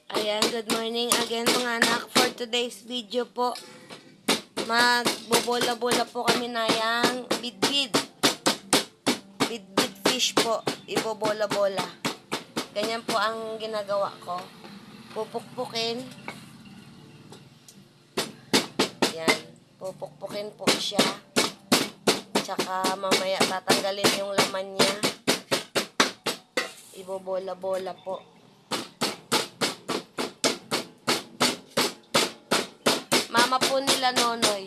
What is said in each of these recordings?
Ayan, good morning again mga anak. For today's video po, magbobola-bola po kami na yang bidbid. Bidbid fish po, ibobola-bola. Ganyan po ang ginagawa ko. Pupukpukin. Yan, pupukpukin po siya. Tsaka mamaya tatanggalin yung laman niya. Ibobola-bola po. Mama po nila Nonoy.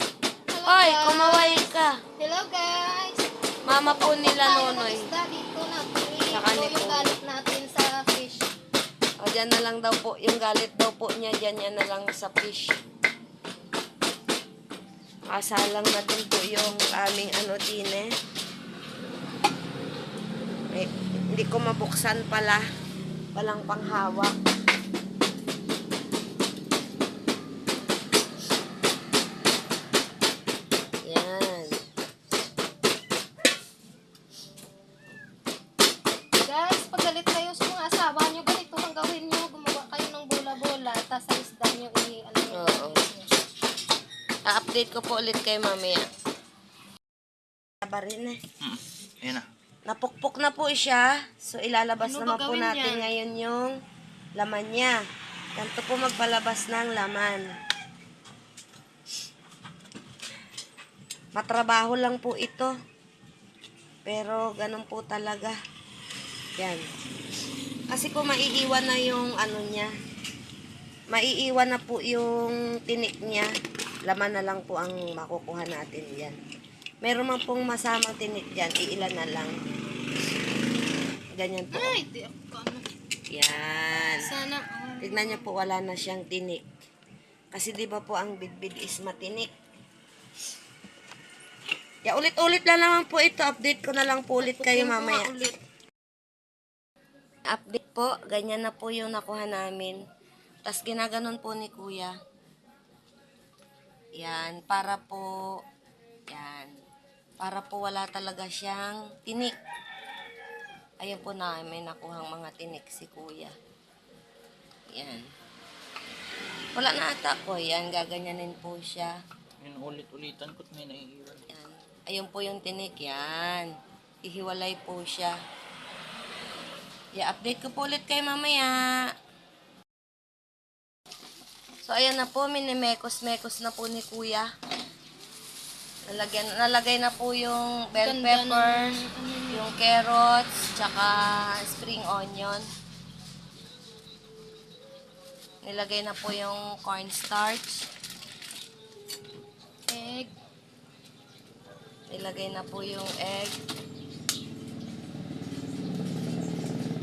Hello, Oy, guys. kumaway ka. Hello guys! Mama po nila Tayo Nonoy. ng isda dito natin. Saka Ito ni yung po. galit natin sa fish. O, dyan na lang daw po. Yung galit daw po niya, dyan yan na lang sa fish. Kasalang na din po yung aming ano din eh. Hindi ko mabuksan pala. Walang panghawak. Yan. Guys, pag galit kayo sa mga asawa nyo, ganito ang gawin nyo. Gumawa kayo ng bola-bola. Tapos sa isda nyo, Oo. A-update ko po ulit kay mamaya. Rin eh. Ayan na. Napukpok na po siya. So, ilalabas Ano naman po gagawin natin niya? ngayon yung laman niya. Ganito po magpalabas ng laman. Matrabaho lang po ito. Pero, ganun po talaga. Yan. Kasi po, maiiwan na yung ano niya. Maiiwan na po yung tinik niya. Laman na lang po ang makukuha natin yan. Meron man pong masamang tinik dyan, iilan na lang. Ganyan po. Ay, di ako ano. Yan. Sana. Tignan niyo po, wala na siyang tinik. Kasi di ba po ang bidbid is matinik. Ya, ulit-ulit lang naman po ito. Update ko na lang po ulit kayo mamaya. Ulit. Update po, ganyan na po yung nakuha namin. Tapos ginaganon po ni kuya. Yan, para po, yan. Para po wala talaga siyang tinik. Ayun po namin nakuhang mga tinik si kuya. Yan. Wala na ata po. Yan, gaganyanin po siya. Yun, ulit-ulitan ko't may naiiwan. Yan. Ayun po yung tinik. Yan. Ihiwalay po siya. I-update ko po ulit kay mamaya. So, ayan na po. Minimekos-mekos na po ni kuya. Nalagay na po yung bell Ganda pepper, ng- yung carrots, tsaka spring onion. Nilagay na po yung cornstarch. Egg. Nilagay na po yung egg.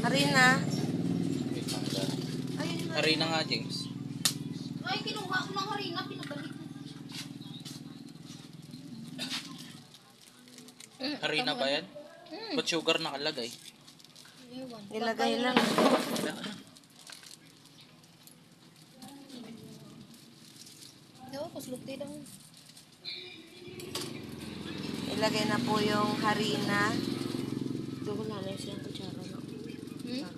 Harina. Wait lang dyan. Ayun na. Harina nga, James. Ay, kinuha ko ng harina. Pinabalik ko. Harina ba yan? Ba't sugar nakalagay? Ewan. Nilagay lang. Ewan, paslugti lang. Nilagay na po yung harina. Ito ko lalay siyang kutsara. No?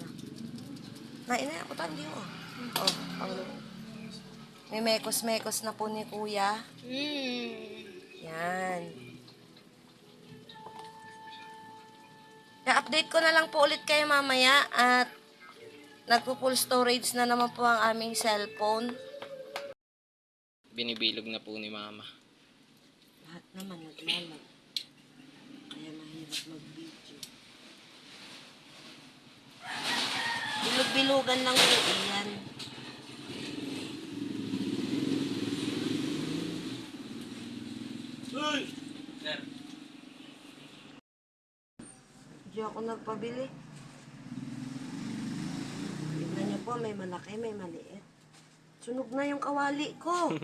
Nainay ako tandi mo. Oh, panglo. May mekos-mekos na po ni kuya. Yan. I-update ko na lang po ulit kayo mamaya at nagpo-full storage na naman po ang aming cellphone. Binibilog na po ni Mama. Lahat naman naglalag. Kaya mahirap mag-video. Bilog-bilugan lang po yan. Sir. Hindi ako nagpabili. Tignan niyo po, may malaki, may maliit. Sunog na yung kawali ko.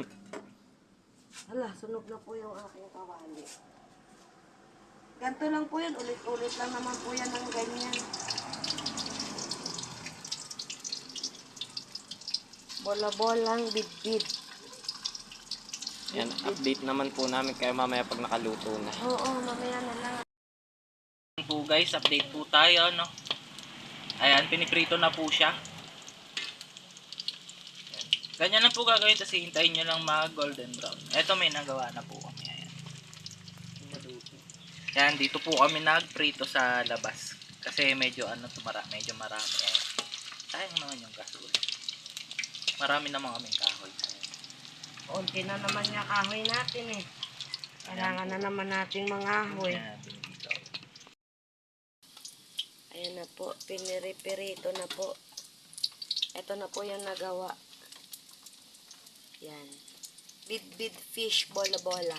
Hala, sunog na po yung aking kawali. Ganto lang po yan. Ulit-ulit lang naman po yan ng ganyan. Bola-bolang bid-bid. Yan, update naman po namin kayo mamaya pag nakaluto na. Oo, mamaya na lang. Po guys, update po tayo, no? Ayan, piniprito na po siya. Ganyan lang po gagawin, tapos hintayin nyo lang mag-golden brown. Ito may nagawa na po kami. Ayan. Yan, dito po kami nagprito sa labas. Kasi medyo medyo marami. Ayan. Sayang naman yung gasol. Marami naman kaming kahoy. Ayan. Unti na naman yung kahoy natin eh. Kailangan na naman nating mga ahoy. Ayan, dito. Ayan na po, piniripirito na po. Ito na po yung nagawa. Yan. Bid-bid fish bola-bola.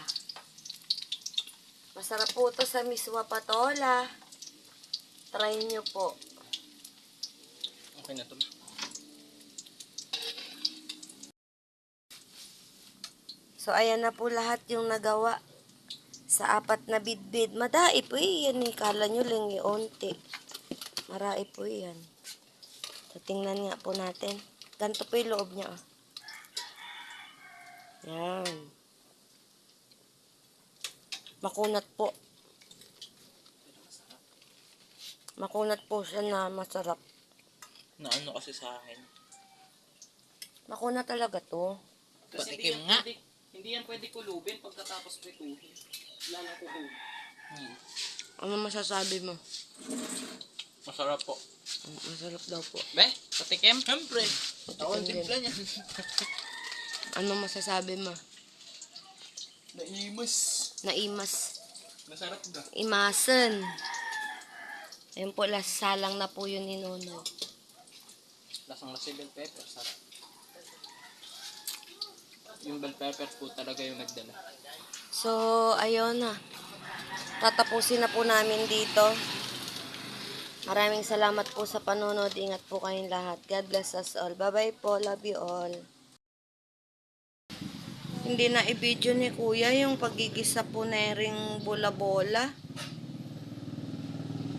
Masarap po ito sa miswa patola. Try nyo po. Okay na to. So, ayan na po lahat yung nagawa. Sa 4 na bid-bid. Madai po yan eh. Kala nyo lang yung onti. Marai po yan. So, tingnan nga po natin. Ganito po yung loob niya. Oh. Yan. Makunat po. Makunat po siya na masarap. Na ano kasi sa akin. Makunat talaga to. Patikim nga. Hindi yan pwede kulubin pagkatapos prituhin. Wala lang kukulubin. Ano masasabi mo? Masarap po. Masarap daw po. Be, patikim? Siyempre. Ako ang Patikim timpla niya. Ano masasabi mo? Naimas. Naimas. Masarap ba? Imasen. Ayun po, salang na po yun ni Nonoy. Lasang na si bell pepper. Sarap. Yung bell pepper po talaga yung nagdala. So, ayun na. Tatapusin na po namin dito. Maraming salamat po sa panonood. Ingat po kayong lahat. God bless us all. Bye-bye po. Love you all. Hindi na i-video ni Kuya yung pagigisa po na ring bola-bola.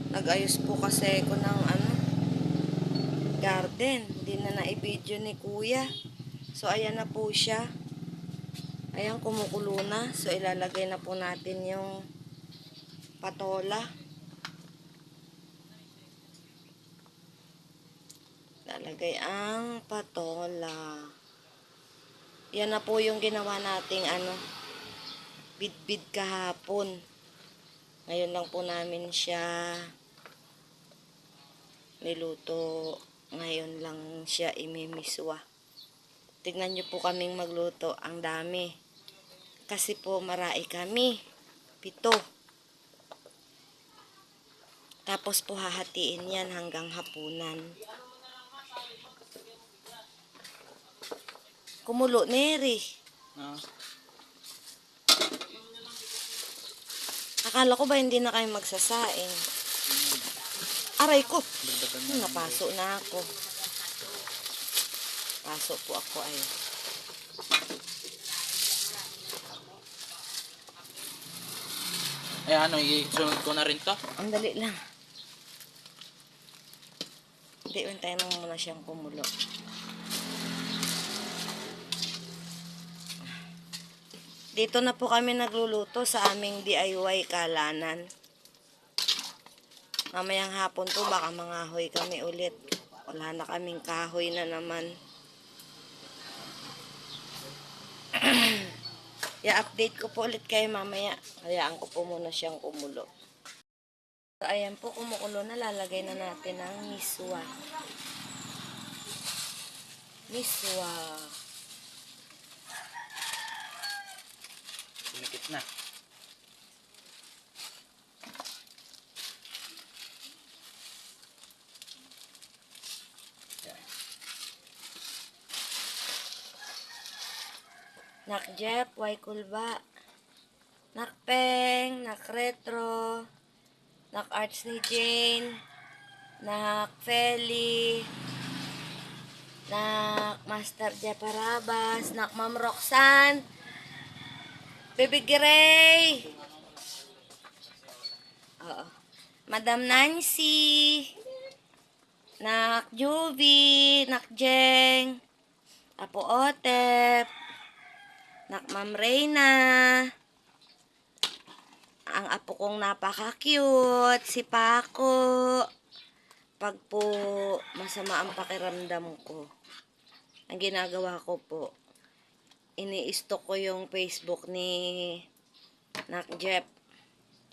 Nag-ayos po kasi ko ng garden. Hindi na i-video ni Kuya. So, ayan na po siya. Ayan, kumukulo na. So, ilalagay na po natin yung patola. Lalagay ang patola. Yan na po yung ginawa nating bid-bid kahapon. Ngayon lang po namin siya niluto. Ngayon lang siya imimiswa. Tignan nyo po kaming magluto. Ang dami. Kasi po marai kami. 7. Tapos po hahatiin yan hanggang hapunan. Kumulo, Neri. Akala ko ba hindi na kayo magsasaing? Aray ko. Napaso na ako. Paso po ako ay. Eh ano, isunod ko na rin to. Ang dali lang. Hindi, hintayin mo muna siyang kumulo. Dito na po kami nagluluto sa aming DIY kalanan. Mamayang hapon po baka mangahoy kami ulit. Wala na kaming kahoy na naman. I-update ko po ulit kayo mamaya. Hayaan ko po muna siyang kumulo. So, ayan po, kumukulo na. Lalagay na natin ang miswa. Miswa. Lumikit na. Nak Jeff, Way Kulba. Nak Peng, Nak Retro. Nak Arts ni Jane. Nak Feli. Nak Master Japarabas. Nak Ma'am Roxanne. Baby Gray. Oo. Madam Nancy. Nak Juvie. Nak Jeng. Apo Otep. Nak Ma'am Reyna. Ang apo kong napaka-cute, si Paco. Pag po masama ang pakiramdam ko, ang ginagawa ko po, ini-stalk ko yung Facebook ni Nak Jeff,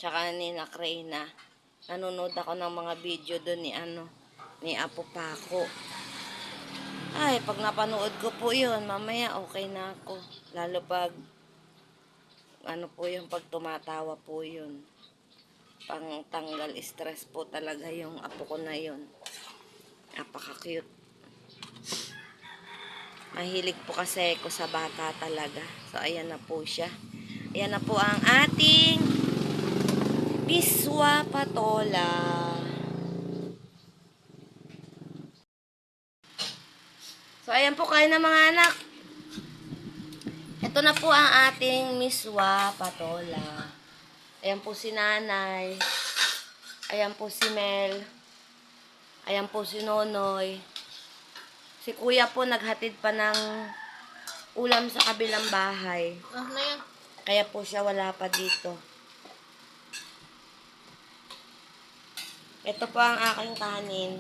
tsaka ni Nak Reyna. Nanonood ako ng mga video doon ni Apo Paco. Ay, pag napanood ko po yun, mamaya okay na ako. Lalo pag, po yung pag tumatawa po yun. Pang tanggal stress po talaga yung apo ko na yun. Napaka-cute. Mahilig po kasi ko sa bata talaga. So, ayan na po siya. Ayan na po ang ating Biswa Patola. So, ayan po kayo na mga anak. Ito na po ang ating Miswa Patola. Ayan po si Nanay. Ayan po si Mel. Ayan po si Nonoy. Si Kuya po naghatid pa ng ulam sa kabilang bahay. Ah, na yan. Kaya po siya wala pa dito. Ito po ang aking kanin.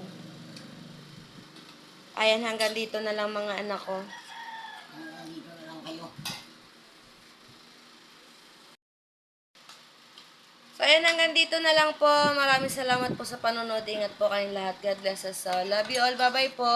Ayan, hanggang dito na lang mga anak ko. Dito na lang kayo. So, ayan, hanggang dito na lang po. Maraming salamat po sa panonood. Ingat po kayong lahat. God bless us all. Love you all. Bye-bye po.